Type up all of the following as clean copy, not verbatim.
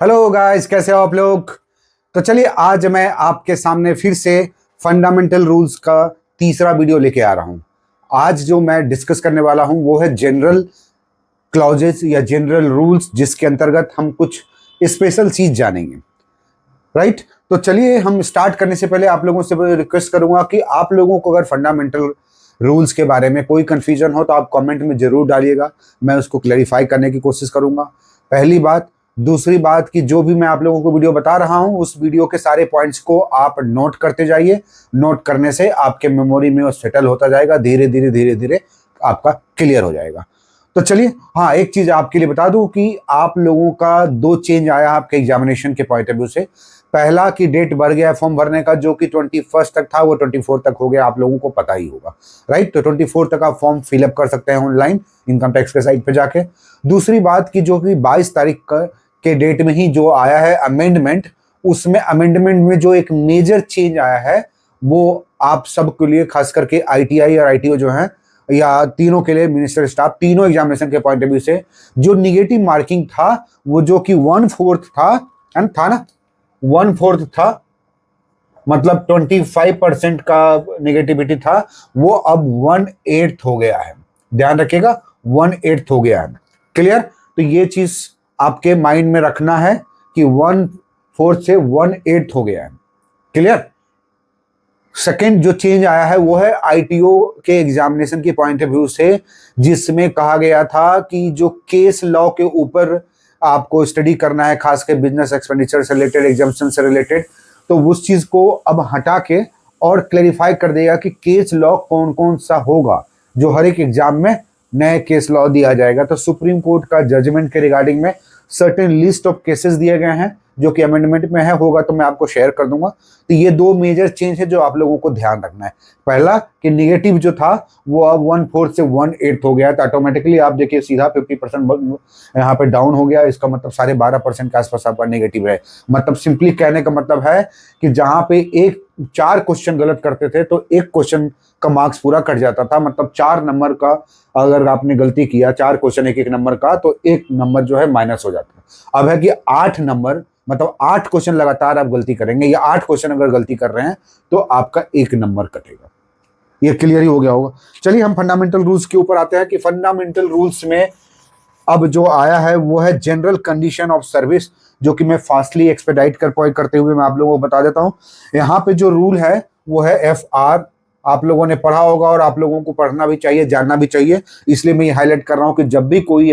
Hello guys, कैसे हो आप लोग। तो चलिए आज मैं आपके सामने फिर से फंडामेंटल रूल्स का तीसरा वीडियो लेके आ रहा हूं। आज जो मैं डिस्कस करने वाला हूं वो है जनरल क्लॉजेस या जनरल रूल्स, जिसके अंतर्गत हम कुछ स्पेशल चीज जानेंगे। राइट। तो चलिए हम स्टार्ट करने से पहले आप लोगों से रिक्वेस्ट करूंगा कि आप लोगों को अगर फंडामेंटल रूल्स के बारे में कोई कंफ्यूजन हो तो आप कमेंट में जरूर डालिएगा, मैं उसको क्लैरिफाई करने की कोशिश करूंगा। पहली बात। दूसरी बात कि जो भी मैं आप लोगों को वीडियो बता रहा हूं उस वीडियो के सारे पॉइंट्स को आप नोट करते जाइए। नोट करने से आपके मेमोरी में वो सेटल होता जाएगा, धीरे धीरे आपका क्लियर हो जाएगा। तो चलिए, हाँ, एक चीज आपके लिए बता दूं कि आप लोगों का दो चेंज आया आपके एग्जामिनेशन के पॉइंट ऑफ व्यू से। पहला कि डेट बढ़ गया फॉर्म भरने का, जो कि 21 तक था वो 24 तक हो गया, आप लोगों को पता ही होगा। राइट। तो 24 तक आप फॉर्म फिलअप कर सकते हैं ऑनलाइन इनकम टैक्स के साइट पे जाके। दूसरी बात कि जो कि 22 तारीख के डेट में ही जो आया है अमेंडमेंट, उसमें अमेंडमेंट में जो एक मेजर चेंज आया है वो आप सबके लिए, खास करके ITI और ITO जो है, या तीनों के लिए, मिनिस्टर स्टाफ, तीनों एग्जामिनेशन के पॉइंट ऑफ व्यू से जो निगेटिव मार्किंग था वो जो कि 1/4 था ना, 1/4 था, मतलब 25% का नेगेटिविटी था, वो अब 1/8 हो गया है। ध्यान रखिएगा, 1/8 हो गया है। क्लियर। तो ये चीज आपके माइंड में रखना है कि 1/4 से 1/8 हो गया है। क्लियर। सेकेंड जो चेंज आया है वो है ITO के एग्जामिनेशन के पॉइंट ऑफ व्यू से, जिसमें कहा गया था कि जो केस लॉ के ऊपर आपको स्टडी करना है, खासकर बिजनेस एक्सपेंडिचर से रिलेटेड, एग्जाम्पशन से रिलेटेड, तो उस चीज को अब हटा के और क्लैरिफाई कर देगा कि केस लॉ कौन कौन सा होगा, जो हर एक एग्जाम में नए केस लॉ दिया जाएगा। तो सुप्रीम कोर्ट का जजमेंट के रिगार्डिंग में सर्टेन लिस्ट ऑफ केसेस दिए गए हैं जो कि अमेंडमेंट में है, होगा तो मैं आपको शेयर कर दूंगा। तो ये दो मेजर चेंज है जो आप लोगों को ध्यान रखना है। पहला कि निगेटिव जो था वो अब 1/4 से 1/8 हो गया, तो ऑटोमेटिकली आप देखिए सीधा 50% यहाँ पे डाउन हो गया। इसका मतलब 12.5% के आसपास आपका नेगेटिव है। मतलब सिंपली कहने का मतलब है कि जहां पे 4 क्वेश्चन गलत करते थे तो एक क्वेश्चन का मार्क्स पूरा कट जाता था। मतलब 4 नंबर का अगर आपने गलती किया, 4 क्वेश्चन एक नंबर का, तो 1 नंबर जो है माइनस हो जाता है। अब है कि 8 नंबर, मतलब 8 क्वेश्चन लगातार आप गलती करेंगे, या 8 क्वेश्चन अगर गलती कर रहे हैं तो आपका 1 नंबर कटेगा। ये क्लियर ही हो गया होगा। चलिए हम फंडामेंटल रूल्स के ऊपर आते हैं कि फंडामेंटल रूल्स में अब जो आया है वो है जनरल कंडीशन ऑफ सर्विस, जो कि मैं फास्टली एक्सपेडाइट करते हुए मैं आप लोगों को बता देता हूं। यहाँ पे जो रूल है वो है FR। आप लोगों ने पढ़ा होगा और आप लोगों को पढ़ना भी चाहिए, जानना भी चाहिए, इसलिए मैं ये हाईलाइट कर रहा हूं कि जब भी कोई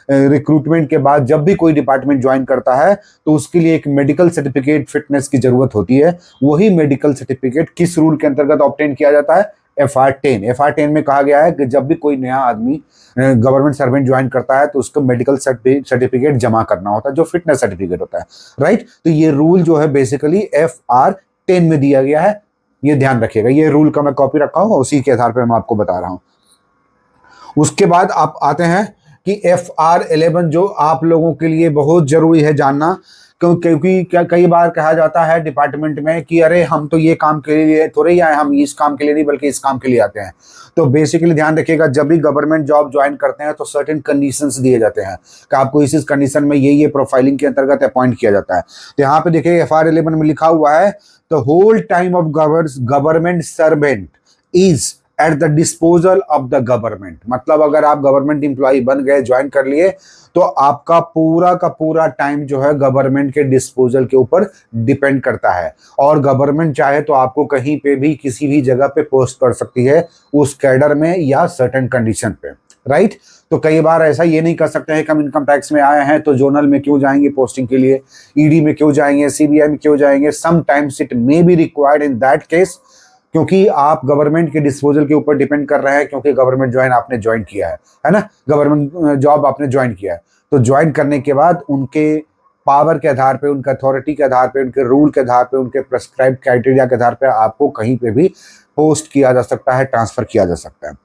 रिक्रूटमेंट के बाद जब भी कोई डिपार्टमेंट ज्वाइन करता है तो उसके लिए एक मेडिकल सर्टिफिकेट फिटनेस की जरूरत होती है। वही मेडिकल सर्टिफिकेट किस रूल के अंतर्गत ऑब्टेन किया जाता है? FR10 में कहा गया है कि जब भी कोई नया आदमी गवर्नमेंट सर्वेंट ज्वाइन करता है तो उसको मेडिकल सर्टिफिकेट जमा करना होता है, जो फिटनेस सर्टिफिकेट होता है। राइट। तो ये रूल जो है बेसिकली FR10 में दिया गया है, ये ध्यान रखिएगा। ये रूल का मैं कॉपी रखा हूँ, उसी के आधार पर मैं आपको बता रहा हूँ। उसके बाद आप आते हैं कि FR11, जो आप लोगों के लिए बहुत जरूरी है जानना, क्योंकि क्या कई बार कहा जाता है डिपार्टमेंट में कि अरे हम तो ये काम के लिए थोड़े ही आए, हम इस काम के लिए नहीं बल्कि इस काम के लिए आते हैं। तो बेसिकली ध्यान रखिएगा, जब भी गवर्नमेंट जॉब ज्वाइन करते हैं तो सर्टेन कंडीशंस दिए जाते हैं कि आपको इस कंडीशन में ये प्रोफाइलिंग के अंतर्गत अपॉइंट किया जाता है। तो यहाँ पे देखिए FR11 में लिखा हुआ है, the whole time of government servant is at the disposal of the government. मतलब अगर आप गवर्नमेंट इंप्लॉय बन गए, ज्वाइन कर लिए, तो आपका पूरा का पूरा टाइम जो है गवर्नमेंट के डिस्पोजल के ऊपर डिपेंड करता है। और गवर्नमेंट चाहे तो आपको कहीं पे भी किसी भी जगह पे पोस्ट कर सकती है, उस कैडर में या सर्टेन कंडीशन पे। राइट। तो कई बार ऐसा ये नहीं कर सकते हैं कि हम इनकम टैक्स में आए हैं तो जोनल में क्यों जाएंगे पोस्टिंग के लिए, ED में क्यों जाएंगे, CBI में क्यों जाएंगे। Sometimes it may be required in that case, क्योंकि आप गवर्नमेंट के डिस्पोजल के ऊपर डिपेंड कर रहे हैं, क्योंकि गवर्नमेंट आपने ज्वाइन किया है ना, गवर्नमेंट जॉब आपने ज्वाइन किया है। तो ज्वाइन करने के बाद उनके पावर के आधार पे, उनके अथॉरिटी के आधार पे, उनके रूल के आधार पे, उनके प्रेस्क्राइब क्राइटेरिया के आधार पे आपको कहीं पे भी पोस्ट किया जा सकता है, ट्रांसफर किया जा सकता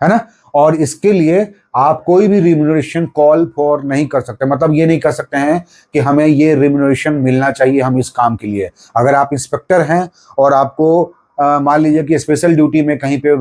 है ना। और इसके लिए आप कोई भी रिम्यूनरेशन कॉल फॉर नहीं कर सकते। मतलब ये नहीं कर सकते हैं कि हमें ये रिम्यूनरेशन मिलना चाहिए हम इस काम के लिए। अगर आप इंस्पेक्टर हैं और आपको मान लीजिए कि स्पेशल ड्यूटी में कहीं पे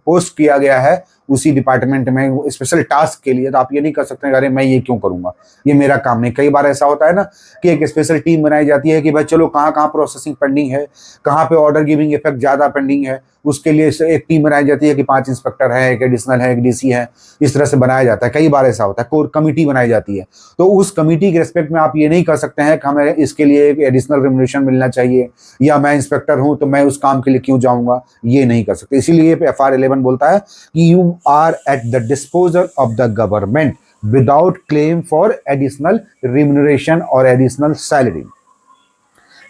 पोस्ट किया गया है उसी डिपार्टमेंट में स्पेशल टास्क के लिए, तो आप ये नहीं कर सकते अरे मैं ये क्यों करूंगा, ये मेरा काम नहीं। कई बार ऐसा होता है ना कि एक स्पेशल टीम बनाई जाती है कि भाई चलो कहाँ कहाँ प्रोसेसिंग पेंडिंग है, कहाँ पे ऑर्डर गिविंग इफेक्ट ज्यादा पेंडिंग है, उसके लिए एक टीम बनाई जाती है कि 5 इंस्पेक्टर है, एक एडिशनल है, एक डीसी है, इस तरह से बनाया जाता है। कई बार ऐसा होता है, कोर कमिटी बनाई जाती है, तो उस कमिटी के रिस्पेक्ट में आप ये नहीं कर सकते हैं कि हमें इसके लिए एक एडिशनल रेम्युनरेशन मिलना चाहिए, या मैं इंस्पेक्टर हूं तो मैं उस काम के लिए क्यों जाऊंगा, ये नहीं कर सकते। इसीलिए FR 11 बोलता है कि you are at the disposal of the government without claim for additional remuneration और एडिशनल सैलरी।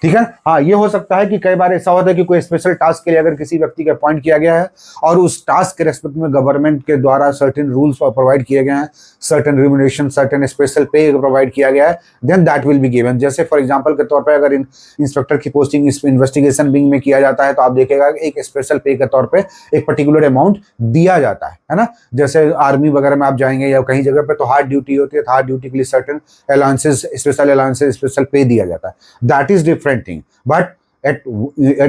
ठीक है। हाँ, ये हो सकता है कि कई बार ऐसा होता है कि कोई स्पेशल टास्क के लिए अगर किसी व्यक्ति को अपॉइंट किया गया है और उस टास्क के रेस्पेक्ट में गवर्नमेंट के द्वारा सर्टेन रूल्स प्रोवाइड किए गए हैं, certain remuneration, certain special pay provide किया गया है, then that will be given. जैसे फॉर एग्जांपल के तौर पर अगर इंस्पेक्टर की पोस्टिंग इन्वेस्टिगेशन विंग में किया जाता है तो आप देखेगा एक स्पेशल पे के तौर पर एक पर्टिकुलर अमाउंट दिया जाता है ना। जैसे आर्मी वगैरह में आप जाएंगे या कहीं जगह पे तो हार्ड ड्यूटी होती है, तो हार्ड ड्यूटी के लिए certain allowances, special allowances, special पे दिया जाता है। That is different thing, but at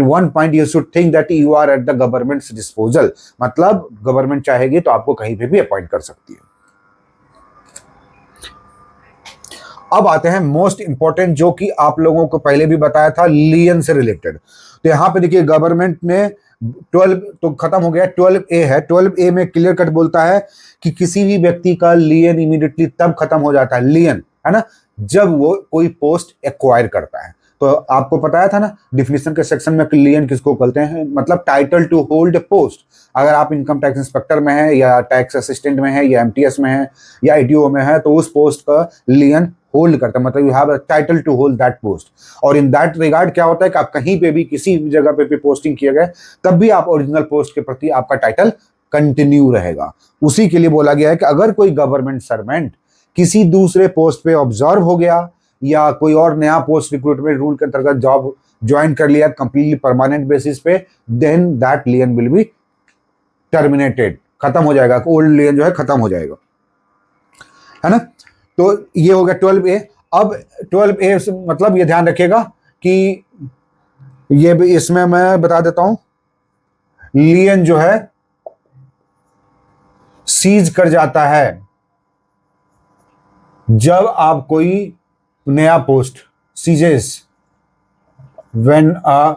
one point you should think that you are at the government's disposal, मतलब गवर्नमेंट चाहेगी तो आपको कहीं पे भी अपॉइंट कर सकती है। अब आते हैं मोस्ट इंपॉर्टेंट, जो कि आप लोगों को पहले भी बताया था, लियन से रिलेटेड। तो यहां पे देखिए गवर्नमेंट ने 12 तो खत्म हो गया, 12A है। 12A में क्लियर कट बोलता है कि किसी भी व्यक्ति का लियन इमीडिएटली तब खत्म हो जाता है, लियन है ना, जब वो कोई पोस्ट एक्वायर करता है। तो आपको बताया था ना डिफिनेशन के सेक्शन में लियन किसको कहते हैं, मतलब टाइटल टू होल्ड पोस्ट। अगर आप इनकम टैक्स इंस्पेक्टर में है या टैक्स असिस्टेंट में है या MTS में है या ITO में है, तो उस पोस्ट का लियन होल्ड करता है, मतलब you have a title to hold that post. और इन दैट रिगार्ड क्या होता है कि आप कहीं पे भी किसी भी जगह पे भी पोस्टिंग किए गए तब भी आप ओरिजिनल पोस्ट के प्रति आपका टाइटल कंटिन्यू रहेगा। उसी के लिए बोला गया है कि अगर कोई गवर्नमेंट सर्वेंट किसी दूसरे पोस्ट पे ऑब्जर्व हो गया या कोई और नया पोस्ट रिक्रूटमेंट रूल के अंतर्गत जॉब ज्वाइन कर लिया कंप्लीटली परमानेंट बेसिस पे, then that lien will be terminated, खत्म हो जाएगा, ओल्ड लियन जो है खत्म हो जाएगा, है ना। तो ये हो गया 12A। अब 12A मतलब ये ध्यान रखिएगा कि ये भी इसमें मैं बता देता हूं, लियन जो है सीज कर जाता है जब आप कोई नया post, ceases when a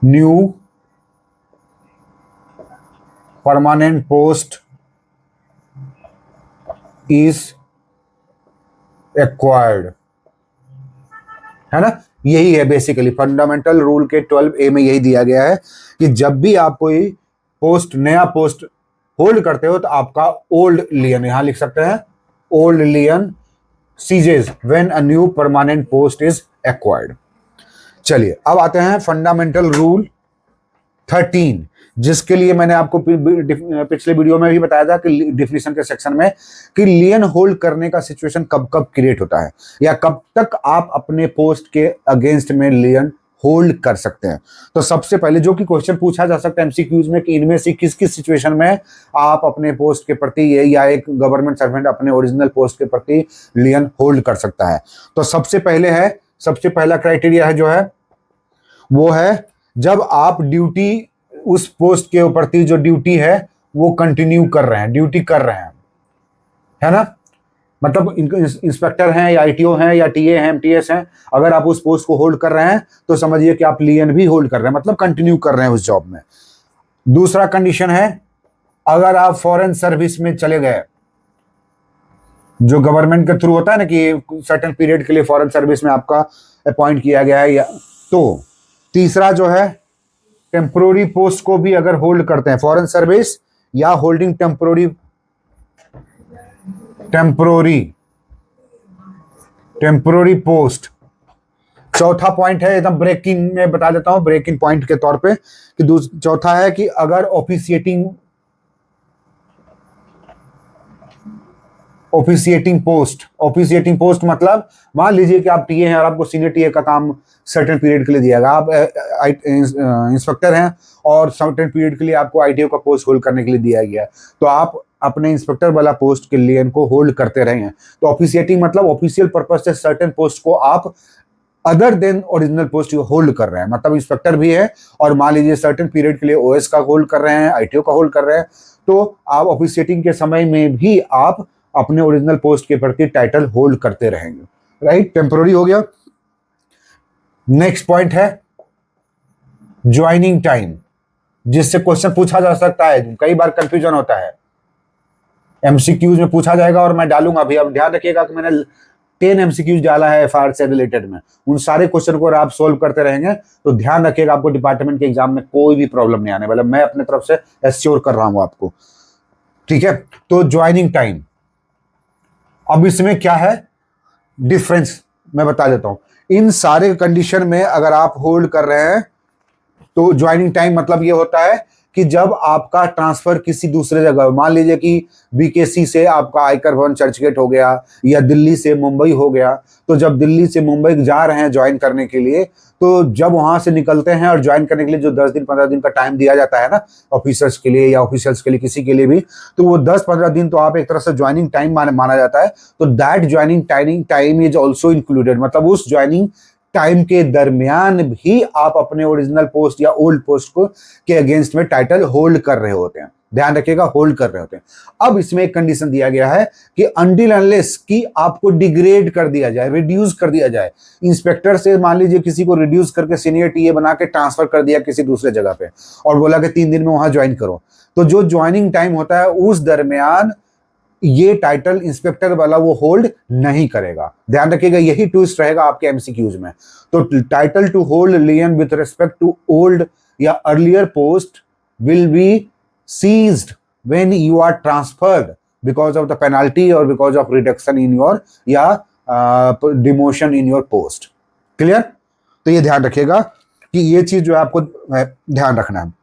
new permanent post is acquired, है ना। यही है बेसिकली फंडामेंटल रूल के 12A में यही दिया गया है कि जब भी आप कोई पोस्ट, नया पोस्ट होल्ड करते हो तो आपका ओल्ड लियन, यहां लिख सकते हैं old lien ceases when a new permanent post is acquired. चलिए अब आते हैं फंडामेंटल रूल 13, जिसके लिए मैंने आपको पिछले वीडियो में भी बताया था कि डिफिनेशन के सेक्शन में कि लियन होल्ड करने का सिचुएशन कब कब क्रिएट होता है या कब तक आप अपने पोस्ट के अगेंस्ट में लियन होल्ड कर सकते हैं। तो सबसे पहले जो कि क्वेश्चन पूछा जा सकता है MCQs में कि इनमें से किस किस सिचुएशन में आप अपने पोस्ट के प्रति या एक गवर्नमेंट सर्वेंट अपने ओरिजिनल पोस्ट के प्रति लियन होल्ड कर सकता है। तो सबसे पहला क्राइटेरिया है जो है वो है जब आप ड्यूटी, उस पोस्ट के प्रति जो ड्यूटी है वो कंटिन्यू कर रहे हैं, ड्यूटी कर रहे हैं, है ना। मतलब इंस्पेक्टर हैं या ITO हैं या TA हैं, MTS हैं, अगर आप उस पोस्ट को होल्ड कर रहे हैं तो समझिए कि आप लियन भी होल्ड कर रहे हैं, मतलब कंटिन्यू कर रहे हैं उस जॉब में। दूसरा कंडीशन है अगर आप फॉरेन सर्विस में चले गए, जो गवर्नमेंट के थ्रू होता है ना कि सर्टेन पीरियड के लिए फॉरेन सर्विस में आपका अपॉइंट किया गया है, या तो तीसरा जो है टेम्पोररी पोस्ट को भी अगर होल्ड करते हैं, फॉरेन सर्विस या होल्डिंग टेम्पोररी पोस्ट। चौथा पॉइंट है, एकदम ब्रेकिंग में बता देता हूं, ब्रेकिंग पॉइंट के तौर पे कि चौथा है कि अगर ऑफिशिएटिंग पोस्ट मतलब मान लीजिए कि आप टीए हैं और आपको सीनियर टीए का काम सर्टेन पीरियड के लिए दिया गया, आप इंस्पेक्टर हैं और सर्टेन पीरियड के लिए आपको ITO का पोस्ट होल्ड करने के लिए दिया गया, तो आप अपने इंस्पेक्टर वाला पोस्ट के लिए इनको होल्ड करते रहे हैं। तो ऑफिशिएटिंग मतलब ऑफिशियल पर्पज से सर्टेन पोस्ट को आप other than original post hold कर रहे हैं, मतलब इंस्पेक्टर भी है और मान लीजिए सर्टेन पीरियड के लिए ओएस का होल्ड कर रहे हैं, आईटीओ का होल्ड कर रहे हैं, तो आप ऑफिसिएटिंग के समय में भी आप अपने ओरिजिनल पोस्ट के प्रति टाइटल होल्ड करते रहेंगे, राइट। टेम्पोररी हो गया। नेक्स्ट पॉइंट है ज्वाइनिंग टाइम, जिससे क्वेश्चन पूछा जा सकता है, कई बार कंफ्यूजन होता है, एमसीक्यूज में पूछा जाएगा और मैं डालूंगा अभी। अब ध्यान रखिएगा कि मैंने 10 एमसीक्यूज डाला है एफआईआर से रिलेटेड में, उन सारे क्वेश्चन को आप सोल्व करते रहेंगे तो ध्यान रखिएगा आपको डिपार्टमेंट के एग्जाम में कोई भी प्रॉब्लम नहीं आने वाला, मैं अपने तरफ से एश्योर कर रहा हूं आपको, ठीक है। तो ज्वाइनिंग टाइम, अब इसमें क्या है डिफरेंस मैं बता देता हूं। इन सारे कंडीशन में अगर आप होल्ड कर रहे हैं तो ज्वाइनिंग टाइम मतलब ये होता है कि जब आपका ट्रांसफर किसी दूसरे जगह, मान लीजिए कि बीकेसी से आपका आयकर भवन चर्चगेट हो गया या दिल्ली से मुंबई हो गया, तो जब दिल्ली से मुंबई जा रहे हैं ज्वाइन करने के लिए, तो जब वहां से निकलते हैं और ज्वाइन करने के लिए जो 10 दिन 15 दिन का टाइम दिया जाता है ना ऑफिसर्स के लिए या ऑफिशियल्स के लिए, किसी के लिए भी, तो वो 10-15 दिन तो आप एक तरह से ज्वाइनिंग टाइम माना जाता है। तो that joining time is also included, मतलब उस ज्वाइनिंग टाइम के दरमियान भी आप अपने ओरिजिनल पोस्ट या ओल्ड पोस्ट को के अगेंस्ट में टाइटल होल्ड कर रहे होते हैं, ध्यान रखिएगा होल्ड कर रहे होते हैं। अब इसमें एक कंडीशन दिया गया है कि अनटिल अनलेस कि आपको डिग्रेड कर दिया जाए, रिड्यूस कर दिया जाए, इंस्पेक्टर से मान लीजिए किसी को रिड्यूस करके सीनियर टीए बना के ट्रांसफर कर दिया किसी दूसरे जगह पे और बोला कि 3 दिन में वहां ज्वाइन करो, तो जो ज्वाइनिंग टाइम होता है उस दरमियान ये टाइटल इंस्पेक्टर वाला वो होल्ड नहीं करेगा, ध्यान रखिएगा, यही ट्विस्ट रहेगा आपके एमसीक्यूज में। तो title to hold lien with respect to old या earlier post will be ceased when you are transferred because of the penalty और because of reduction in your या demotion in your post. Clear? तो ये ध्यान रखिएगा कि ये चीज जो है आपको ध्यान रखना है।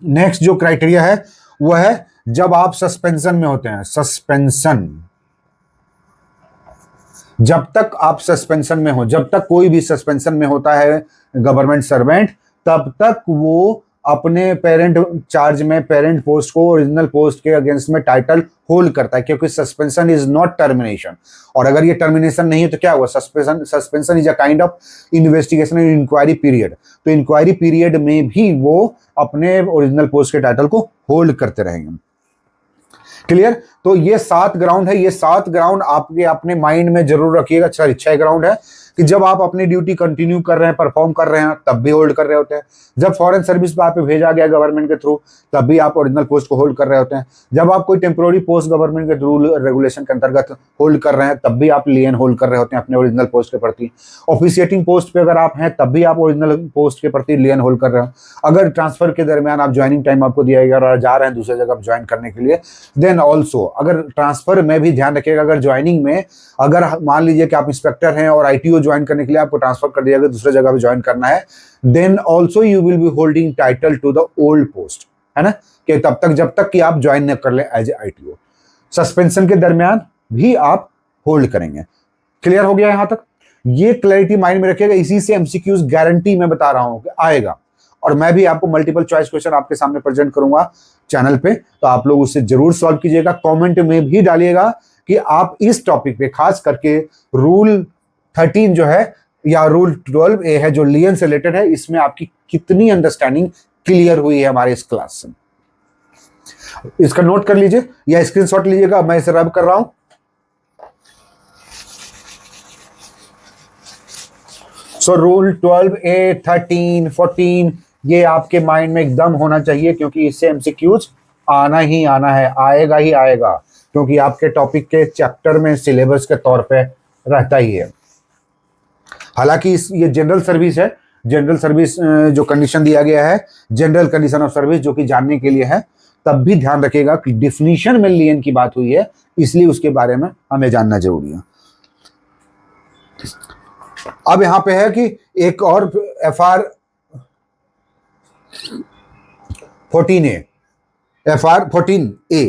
नेक्स्ट जो क्राइटेरिया है वो है जब आप सस्पेंशन में होते हैं, सस्पेंशन, जब तक आप सस्पेंशन में हो, जब तक कोई भी सस्पेंशन में होता है गवर्नमेंट सर्वेंट, तब तक वो अपने पेरेंट चार्ज में पेरेंट पोस्ट को ओरिजिनल पोस्ट के अगेंस्ट में टाइटल होल्ड करता है, क्योंकि सस्पेंशन इज नॉट टर्मिनेशन। और अगर ये टर्मिनेशन नहीं है तो क्या हुआ, suspension is a kind of investigation and inquiry period. तो इंक्वायरी पीरियड में भी वो अपने ओरिजिनल पोस्ट के टाइटल को होल्ड करते रहेंगे। क्लियर? तो ये 7 ग्राउंड है, ये 7 ग्राउंड आपके अपने माइंड में जरूर रखिएगा। 6 ग्राउंड है कि जब आप अपनी ड्यूटी कंटिन्यू कर रहे हैं, परफॉर्म कर रहे हैं, तब भी होल्ड कर रहे होते हैं। जब फॉरेन सर्विस पे आप भेजा गया गवर्नमेंट के थ्रू, तब भी आप ओरिजिनल पोस्ट को होल्ड कर रहे होते हैं। जब आप कोई टेम्पोररी पोस्ट गवर्नमेंट के रूल रेगुलेशन के अंतर्गत होल्ड कर रहे हैं, तब भी आप लियन होल्ड कर रहे होते हैं अपने ओरिजिनल पोस्ट के प्रति। ऑफिसिएटिंग पोस्ट पे अगर आप हैं तब भी आप ओरिजिनल पोस्ट के प्रति लियन होल्ड कर रहे हो। अगर ट्रांसफर के दरमियान आप ज्वाइनिंग टाइम आपको दिया गया और जा रहे हैं दूसरी जगह ज्वाइन करने के लिए, देन ऑल्सो अगर ट्रांसफर में भी ध्यान रखिएगा, अगर ज्वाइनिंग में अगर मान लीजिए कि आप इंस्पेक्टर हैं और आईटीओ ज्वाइन करने के लिए आपको ट्रांसफर कर दिया गया, दूसरे जगह पे ज्वाइन करना है, then also you will be holding title to the old post, है ना, कि तब तक जब तक कि आप ज्वाइन न कर ले एज ए आईटीओ। सस्पेंशन के दरमियान भी आप होल्ड करेंगे। क्लियर हो गया यहां तक? ये क्लैरिटी माइंड में रखिएगा, इसी से एमसीक्यूज गारंटी मैं बता रहा हूं कि आएगा। और मैं भी आपको मल्टीपल चॉइस क्वेश्चन आपके सामने प्रेजेंट करूंगा चैनल पे, तो आप लोग उससे जरूर सॉल्व कीजिएगा। कमेंट में भी डालिएगा कि आप इस टॉपिक पे खास करके रूल 13 जो है या रूल 12A है जो लियन से रिलेटेड है, इसमें आपकी कितनी अंडरस्टैंडिंग क्लियर हुई है हमारे इस क्लास से। इसका नोट कर लीजिए या स्क्रीनशॉट लीजिएगा, मैं इसे रब कर रहा हूं। सो रूल 12A, 13, 14 ये आपके माइंड में एकदम होना चाहिए, क्योंकि इससे एमसीक्यूज आना ही आना है, आएगा ही आएगा, क्योंकि आपके टॉपिक के चैप्टर में सिलेबस के तौर पे रहता ही है। हालांकि ये जनरल सर्विस है, जनरल सर्विस जो कंडीशन दिया गया है, जनरल कंडीशन ऑफ सर्विस, जो कि जानने के लिए है, तब भी ध्यान रखिएगा कि डिफिनीशन में लियन की बात हुई है, इसलिए उसके बारे में हमें जानना जरूरी है। अब यहां पे है कि एक और FR 14A, FR 14A,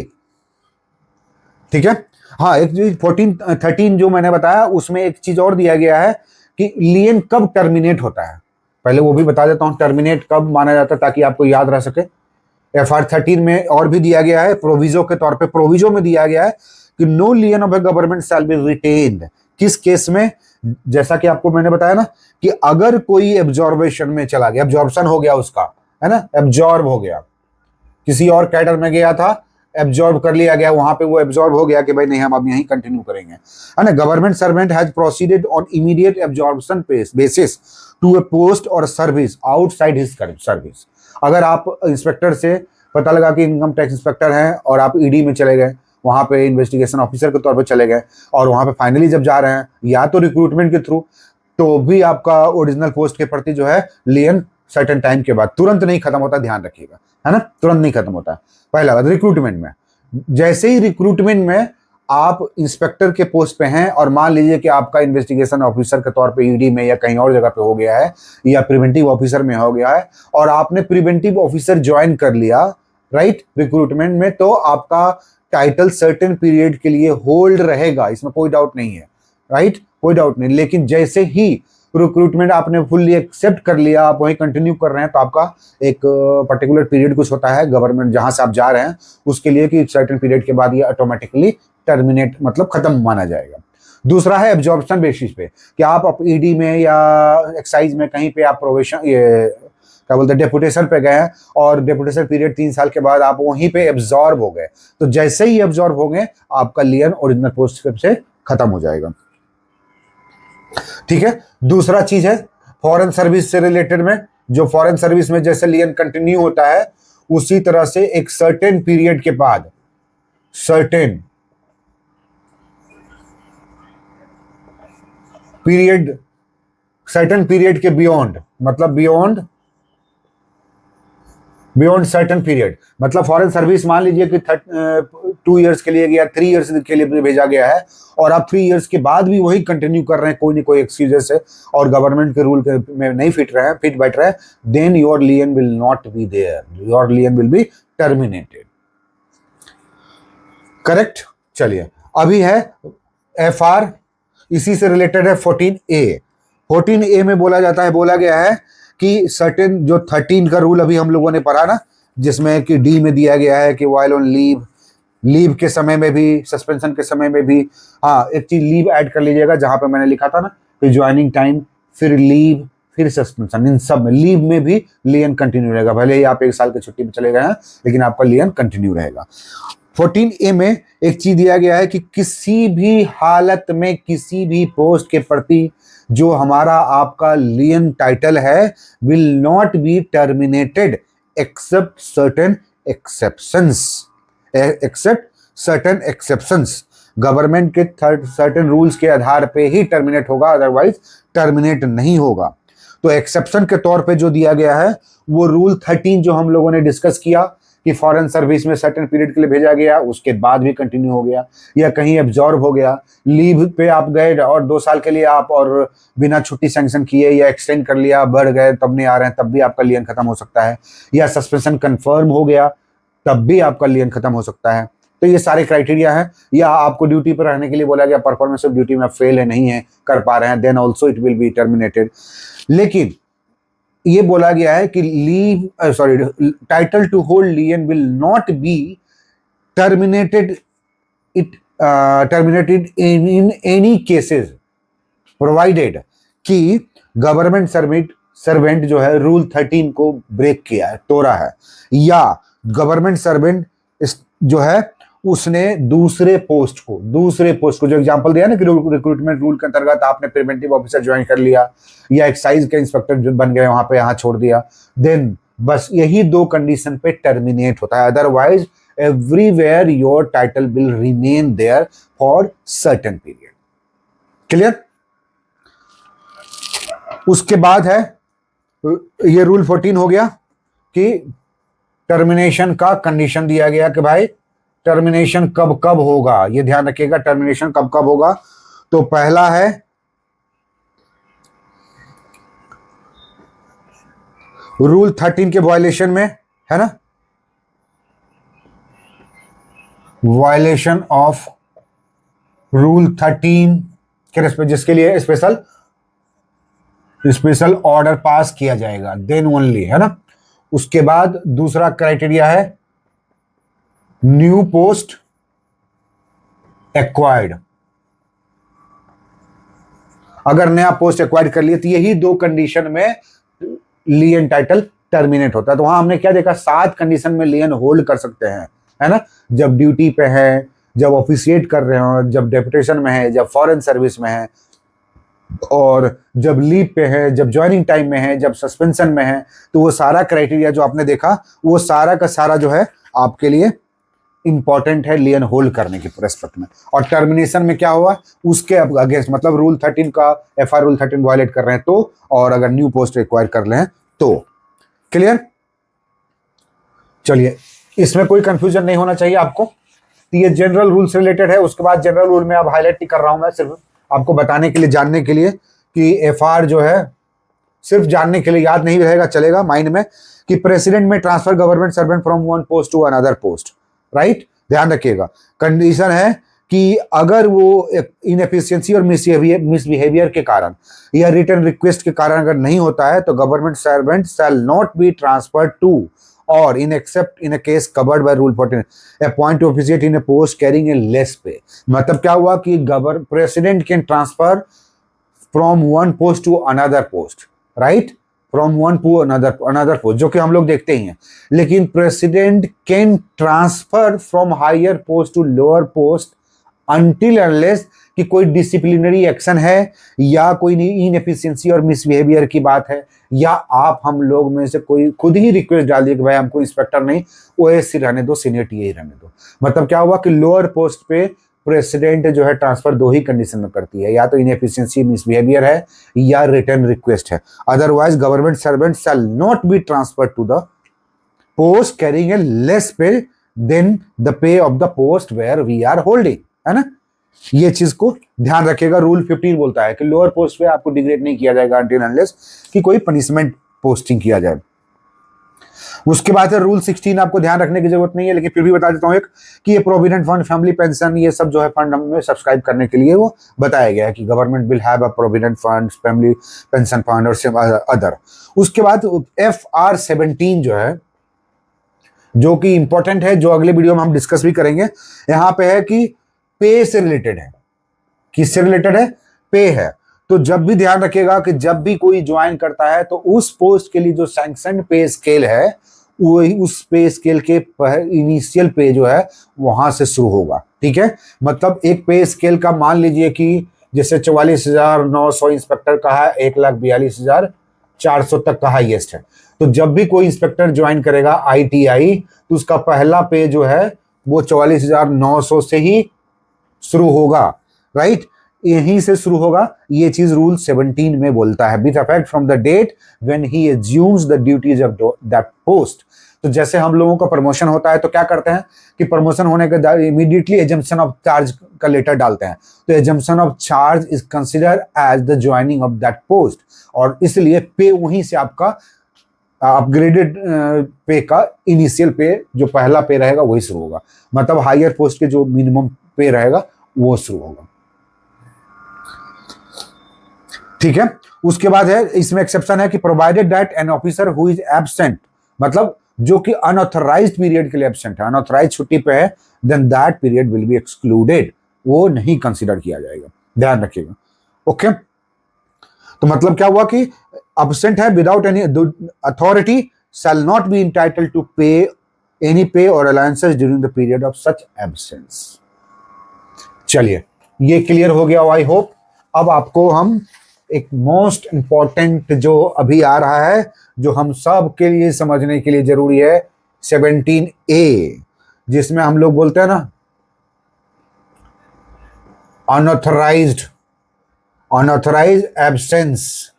ठीक है। हाँ, एक चीज 13 जो मैंने बताया उसमें एक चीज और दिया गया है कि लियन कब टर्मिनेट होता है, पहले वो भी बता देता हूं, टर्मिनेट कब माना जाता है ताकि आपको याद रह सके। FR 13 में और भी दिया गया है प्रोविजो के तौर पे, प्रोविजो में दिया गया है कि no lien of a government shall be retained, किस केस में, जैसा कि आपको मैंने बताया ना कि अगर कोई एब्जॉर्बेशन में चला गया, एब्जॉर्प्शन हो गया उसका, है ना, एब्जॉर्ब हो गया, किसी और कैडर में गया था, एब्जॉर्ब कर लिया गया, वहां पे वो एब्जॉर्ब हो गया कि भाई नहीं हम अब यहीं कंटिन्यू करेंगे, है ना। Government servant has proceeded on immediate absorption basis to a post और सर्विस आउटसाइड हिज सर्विस। अगर आप इंस्पेक्टर से पता लगा कि इनकम टैक्स इंस्पेक्टर हैं और आप ईडी में चले गए, वहां पे इन्वेस्टिगेशन ऑफिसर के तौर पे चले गए, और वहां पे फाइनली जब जा रहे हैं या तो रिक्रूटमेंट के थ्रू, तो भी आपका ओरिजिनल पोस्ट के प्रति जो है लियन सर्टेन टाइम के बाद तुरंत नहीं खत्म होता, ध्यान रखिएगा, है ना, तुरंत नहीं खत्म होता। पहला बात, रिक्रूटमेंट में जैसे ही रिक्रूटमेंट में आप इंस्पेक्टर के पोस्ट पे हैं और मान लीजिए कि आपका इन्वेस्टिगेशन ऑफिसर के तौर पे ईडी में या कहीं और जगह पे हो गया है या प्रिवेंटिव ऑफिसर में हो गया है और आपने प्रिवेंटिव ऑफिसर ज्वाइन कर लिया, राइट, रिक्रूटमेंट में, तो आपका टाइटल सर्टेन पीरियड के लिए होल्ड रहेगा, इसमें कोई डाउट नहीं है, राइट, कोई डाउट नहीं। लेकिन जैसे ही रिक्रूटमेंट आपने फुल्ली एक्सेप्ट कर लिया, आप वहीं कंटिन्यू कर रहे हैं, तो आपका एक पर्टिकुलर पीरियड कुछ होता है गवर्नमेंट जहां से आप जा रहे हैं उसके लिए कि सर्टेन पीरियड के बाद ये ऑटोमेटिकली टर्मिनेट मतलब खत्म माना जाएगा। दूसरा है एब्जॉर्प्शन बेसिस पे, कि आप ईडी में या एक्साइज में कहीं पे आप प्रोवेशन ये क्या बोलते हैं डेपुटेशन पे गए हैं और डेपुटेशन पीरियड 3 साल के बाद आप वहीं पे एब्जॉर्ब हो गए, तो जैसे ही एब्जॉर्ब हो गए आपका लियन ओरिजिनल पोस्ट से खत्म हो जाएगा, ठीक है। दूसरा चीज है फॉरेन सर्विस से रिलेटेड में, जो फॉरेन सर्विस में जैसे लियन कंटिन्यू होता है उसी तरह से एक सर्टेन पीरियड के बाद, सर्टेन पीरियड के बियॉन्ड, मतलब बियॉन्ड सर्टेन पीरियड, मतलब फॉरेन सर्विस मान लीजिए कि 2 इयर्स के लिए गया, 3 इयर्स के लिए भेजा गया है और आप 3 इयर्स के बाद भी वही कंटिन्यू कर रहे हैं कोई ना कोई एक्सक्यूजेस से और गवर्नमेंट के रूल में नहीं फिट बैठ रहे हैं, then your lien will not be there, your lien will be terminated, correct. चलिए अभी है FR, इसी से रिलेटेड है 14A में बोला गया है कि सर्टेन जो 13 का रूल अभी हम लोगों ने पढ़ा ना, जिसमें कि डी में दिया गया है कि व्हाइल ऑन लीव के समय में भी, सस्पेंशन के समय में भी, हाँ एक चीज लीव ऐड कर लीजिएगा, जहां पे मैंने लिखा था ना कि ज्वाइनिंग टाइम, फिर लीव, फिर सस्पेंशन, इन सब में लीव में भी लियन कंटिन्यू रहेगा, भले ही आप 1 साल की छुट्टी में चले गए हैं लेकिन आपका लियन कंटिन्यू रहेगा। 14A में एक चीज दिया गया है कि किसी भी हालत में किसी भी पोस्ट के प्रति जो हमारा आपका लियन टाइटल है will not be terminated except certain exceptions, government के सर्टेन रूल्स के आधार पे ही टर्मिनेट होगा, अदरवाइज टर्मिनेट नहीं होगा। तो एक्सेप्शन के तौर पे जो दिया गया है वो रूल 13 जो हम लोगों ने डिस्कस किया कि फॉरेन सर्विस में सर्टेन पीरियड के लिए भेजा गया, उसके बाद भी कंटिन्यू हो गया, या कहीं एब्जॉर्ब हो गया, लीव पे आप गए और 2 साल के लिए आप और बिना छुट्टी सैंक्शन किए या एक्सटेंड कर लिया, बढ़ गए तब नहीं आ रहे हैं, तब भी आपका लियन खत्म हो सकता है, या सस्पेंशन कंफर्म हो गया तब भी आपका लियन खत्म हो सकता है। तो ये सारे क्राइटेरिया हैं, या आपको ड्यूटी पर रहने के लिए बोला गया, परफॉर्मेंस ऑफ ड्यूटी में फेल है, नहीं है कर पा रहे हैं, then also it will be terminated. लेकिन ये बोला गया है कि title to hold lien will not be terminated in any cases provided कि गवर्नमेंट सर्वेंट जो है रूल 13 को ब्रेक किया है, तोड़ा है, या गवर्नमेंट सर्वेंट जो है उसने दूसरे पोस्ट को जो एग्जांपल दिया ना कि रिक्रूटमेंट रूल के अंतर्गत आपने प्रिवेंटिव ऑफिसर ज्वाइन कर लिया या एक्साइज के इंस्पेक्टर जो बन गए वहां पे यहाँ छोड़ दिया, देन बस यही 2 कंडीशन पे टर्मिनेट होता है, otherwise everywhere your title will remain there for certain period. Clear. उसके बाद है ये रूल 14 हो गया कि टर्मिनेशन का कंडीशन दिया गया कि भाई टर्मिनेशन कब कब होगा, ये ध्यान रखिएगा, टर्मिनेशन कब कब होगा। तो पहला है रूल 13 के वायलेशन में, है ना, वायलेशन ऑफ रूल 13 के रिस्पेक्ट, जिसके लिए स्पेशल ऑर्डर पास किया जाएगा, देन ओनली, है ना। उसके बाद दूसरा क्राइटेरिया है न्यू पोस्ट एक्वायर्ड, अगर नया पोस्ट एक्वायर कर लिए तो यही 2 कंडीशन में लियन टाइटल टर्मिनेट होता है। तो वहां हमने क्या देखा, 7 कंडीशन में लियन होल्ड कर सकते हैं, है ना। जब ड्यूटी पे है, जब ऑफिशिएट कर रहे हो, जब डेपुटेशन में है, जब फॉरेन सर्विस में है, और जब लीव पे है, जब ज्वाइनिंग टाइम में है, जब सस्पेंशन में है। तो वो सारा क्राइटेरिया जो आपने देखा, वो सारा का सारा जो है आपके लिए इंपॉर्टेंट है लियन होल्ड करने के रेस्पेक्ट में। और टर्मिनेशन में क्या हुआ, उसके अगेंस्ट, मतलब रूल 13 का, एफआर रूल 13 वायलेट कर रहे हैं तो, और अगर न्यू पोस्ट एक्वायर कर ले तो। क्लियर? चलिए, इसमें कोई कंफ्यूजन नहीं होना चाहिए आपको। तो ये जनरल रूल से रिलेटेड है। उसके बाद जनरल रूल में अब हाईलाइट नहीं कर रहा हूं मैं, सिर्फ आपको बताने के लिए, जानने के लिए कि एफआर जो है, सिर्फ जानने के लिए, याद नहीं रहेगा चलेगा माइंड में, कि प्रेसिडेंट में transfer government servant from one post to another post, right. ध्यान रखिएगा, कंडीशन है कि अगर वो इनएफिशिएंसी और मिसबिहेवियर के कारण या रिटर्न रिक्वेस्ट के कारण अगर नहीं होता है तो government servant shall not be transferred to, और in except in a case covered by rule 14 appoint to officiate in a post carrying a less pay। मतलब क्या हुआ कि president can transfer from one post to another post, right, from one to another post, जो कि हम लोग देखते ही हैं। लेकिन president can transfer from higher post to lower post until unless कि कोई डिसिप्लिनरी एक्शन है, या कोई इनएफिशिएंसी और मिसबिहेवियर की बात है, या आप हम लोग में से कोई खुद ही रिक्वेस्ट डाल दिए कि भाई हमको इंस्पेक्टर नहीं, ओएससी रहने दो, सीनियर टीए रहने दो। मतलब क्या हुआ कि लोअर पोस्ट पे प्रेसिडेंट जो है ट्रांसफर 2 ही कंडीशन में करती है, या तो इनएफिशिएंसी मिसबिहेवियर है या रिटर्न रिक्वेस्ट है। Otherwise government servant shall not be transfer to the post carrying a less pay then the pay of the post where we are holding, है ना। ये चीज को ध्यान रखिएगा। रूल 15 बोलता है कि लोअर पोस्ट पे आपको डिग्रेड नहीं किया जाएगा अनटिल अनलेस कि कोई पनिशमेंट पोस्टिंग किया जाए। उसके बाद है रूल 16, आपको ध्यान रखने की जरूरत नहीं है, लेकिन फिर भी बता देता हूं एक, कि ये प्रोविडेंट फंड, फैमिली पेंशन, ये सब जो है फंड में सब्सक्राइब करने के लिए वो बताया गया है कि government will have a provident fund, family pension fund और अदर। उसके बाद FR 17 जो है, जो कि इंपॉर्टेंट है, जो अगले वीडियो में हम डिस्कस भी करेंगे। यहां पे है कि पे से रिलेटेड है। किससे रिलेटेड है? पे है। तो जब भी ध्यान रखिएगा कि जब भी कोई ज्वाइन करता है तो उस पोस्ट के लिए जो सैंक्शन पे स्केल है, वही उस पे स्केल के इनिशियल पे जो है वहां से शुरू होगा, ठीक है। मतलब एक पे स्केल का मान लीजिए कि जैसे 44,900 इंस्पेक्टर का है, 1,42,400 तक का हाईएस्ट है। तो जब भी कोई इंस्पेक्टर ज्वाइन करेगा ITI, तो उसका पहला पे जो है वो 44,900 से ही शुरू होगा, राइट, यहीं से शुरू होगा। ये चीज रूल 17 में बोलता है, with effect from the date when he assumes the duties of that post. तो जैसे हम लोगों का प्रमोशन होता है तो क्या करते हैं कि प्रमोशन होने के बाद इमीडिएटली एजम्पशन ऑफ चार्ज का लेटर डालते हैं। तो assumption of charge is consider as the joining of that post, और इसलिए पे वहीं से आपका अपग्रेडेड पे का इनिशियल पे, जो पहला पे रहेगा वही शुरू होगा। मतलब हायर पोस्ट के जो मिनिमम पे रहेगा वो शुरू होगा, ठीक है। उसके बाद है, इसमें एक्सेप्शन है कि provided that an officer who is absent, मतलब जो कि अनऑथराइज्ड पीरियड के लिए एब्सेंट है, अनऑथराइज्ड छुट्टी पे है, then that period will be excluded, वो नहीं कंसीडर किया जाएगा। ध्यान रखिएगा, ओके। तो मतलब क्या हुआ कि एब्सेंट है without any authority shall not be entitled to pay any pay और allowances during the period of such absence. चलिए, ये क्लियर हो गया आई होप। अब आपको हम एक मोस्ट इंपॉर्टेंट जो अभी आ रहा है, जो हम सब के लिए समझने के लिए जरूरी है, 17A, जिसमें हम लोग बोलते हैं ना अनऑथराइज्ड एब्सेंस,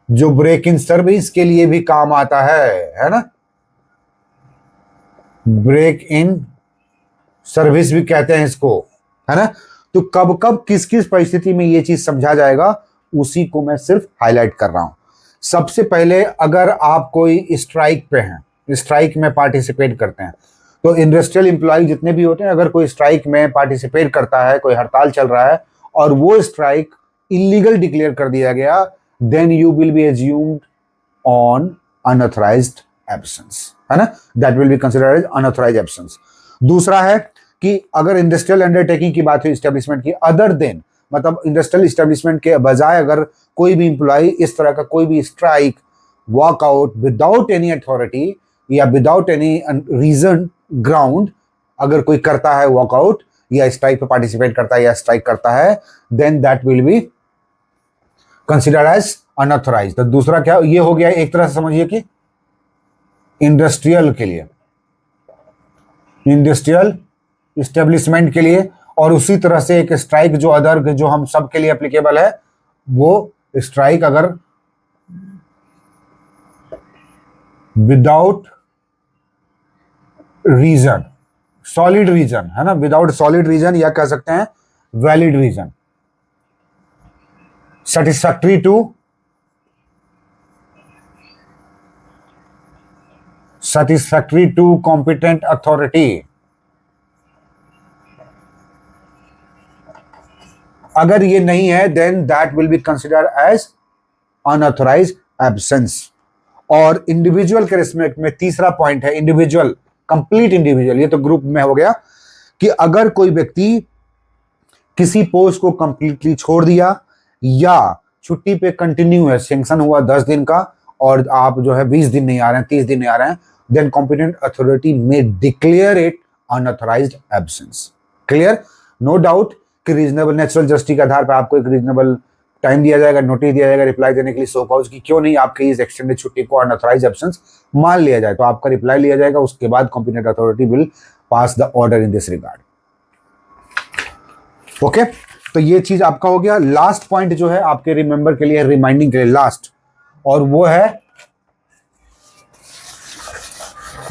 जो ब्रेक इन सर्विस के लिए भी काम आता है ना। ब्रेक इन सर्विस भी कहते हैं इसको, है ना। तो कब कब किस किस परिस्थिति में ये चीज समझा जाएगा, उसी को मैं सिर्फ हाईलाइट कर रहा हूं। सबसे पहले, अगर आप कोई स्ट्राइक पे हैं, स्ट्राइक में पार्टिसिपेट करते हैं, तो इंडस्ट्रियल एम्प्लॉय जितने भी होते हैं, अगर कोई स्ट्राइक में पार्टिसिपेट करता है, कोई हड़ताल चल रहा है और वो स्ट्राइक इलीगल डिक्लेयर कर दिया गया, then you will be assumed on unauthorised absence, है ना। That will be considered as unauthorised absence. दूसरा है कि अगर इंडस्ट्रियल अंडरटेकिंग की बात हुई, एस्टेब्लिशमेंट की, अदर देन मतलब इंडस्ट्रियल इस्टेब्लिशमेंट के बजाय अगर कोई भी इंप्लॉय इस तरह का कोई भी strike, walkout without any authority या विदाउट एनी रीजन ग्राउंड अगर कोई करता है, वॉकआउट या स्ट्राइक पे पार्टिसिपेट करता है या स्ट्राइक करता है, then that will be considered as unauthorised. तो दूसरा क्या ये हो गया, एक तरह से समझिए कि इंडस्ट्रियल के लिए, इंडस्ट्रियल इस्टेब्लिशमेंट के लिए, और उसी तरह से एक स्ट्राइक जो अदर जो हम सब के लिए एप्लीकेबल है, वो स्ट्राइक अगर विदाउट रीजन, सॉलिड रीजन है ना, विदाउट सॉलिड रीजन या कह सकते हैं valid reason, satisfactory to competent authority, अगर ये नहीं है then that will be considered as unauthorised absence. और इंडिविजुअल के रिस्पेक्ट में तीसरा पॉइंट है इंडिविजुअल, कंप्लीट इंडिविजुअल, ये तो ग्रुप में हो गया कि अगर कोई व्यक्ति किसी पोस्ट को कंप्लीटली छोड़ दिया या छुट्टी पे कंटिन्यू है, सैंक्शन हुआ 10 दिन का और आप जो है 20 दिन नहीं आ रहे हैं, 30 दिन नहीं आ रहे हैं, then competent authority may declare it unauthorised absence. Clear? No doubt कि रीजनेबल नेचुरल जस्टिस के आधार पर आपको एक रीजनेबल टाइम दिया जाएगा, नोटिस दिया जाएगा रिप्लाई देने के लिए सो कॉज की क्यों नहीं आपके इस एक्सटेंडेड छुट्टी को अनऑथराइज्ड एब्सेंस मान लिया जाए, तो आपका रिप्लाई लिया जाएगा, उसके बाद competent authority will pass the order in this regard. Okay, तो ये चीज आपका हो गया। लास्ट पॉइंट जो है आपके रिमेंबर के लिए, रिमाइंडिंग के लिए लास्ट, और वो है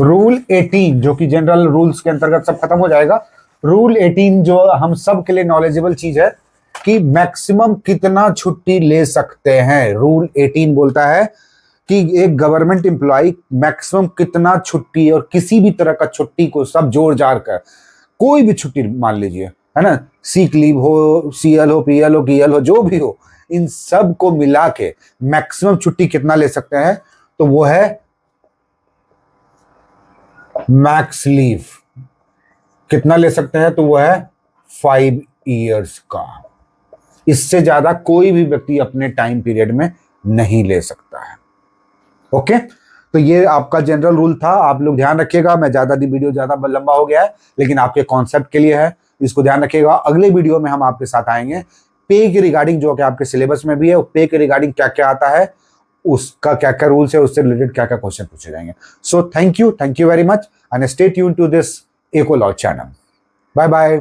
रूल 18 जो कि जनरल रूल्स के अंतर्गत सब खत्म हो जाएगा। रूल 18 जो हम सब के लिए नॉलेजेबल चीज है कि मैक्सिमम कितना छुट्टी ले सकते हैं। रूल 18 बोलता है कि एक गवर्नमेंट एम्प्लॉय मैक्सिमम कितना छुट्टी, और किसी भी तरह का छुट्टी को सब जोड़ जाड़ कर कोई भी छुट्टी मान लीजिए, है ना, सीक लीव हो, सीएल हो, पीएल हो, कीएल हो, जो भी हो, इन सब को मिला के मैक्सिमम छुट्टी कितना ले सकते हैं, तो वो है मैक्स लीव। कितना ले सकते हैं, तो वो है 5 ईयर्स का। इससे ज्यादा कोई भी व्यक्ति अपने टाइम पीरियड में नहीं ले सकता है। ओके, तो ये आपका जनरल रूल था, आप लोग ध्यान रखिएगा। मैं वीडियो ज्यादा लंबा हो गया है, लेकिन आपके कॉन्सेप्ट के लिए है, इसको ध्यान रखिएगा। अगले वीडियो में हम आपके साथ आएंगे पे के रिगार्डिंग, जो कि आपके सिलेबस में भी है, पे के रिगार्डिंग क्या क्या आता है, उसका क्या क्या रूल्स है, उससे रिलेटेड क्या क्या क्वेश्चन पूछे जाएंगे। So thank you very much and stay tuned to this echo law channel. Bye bye.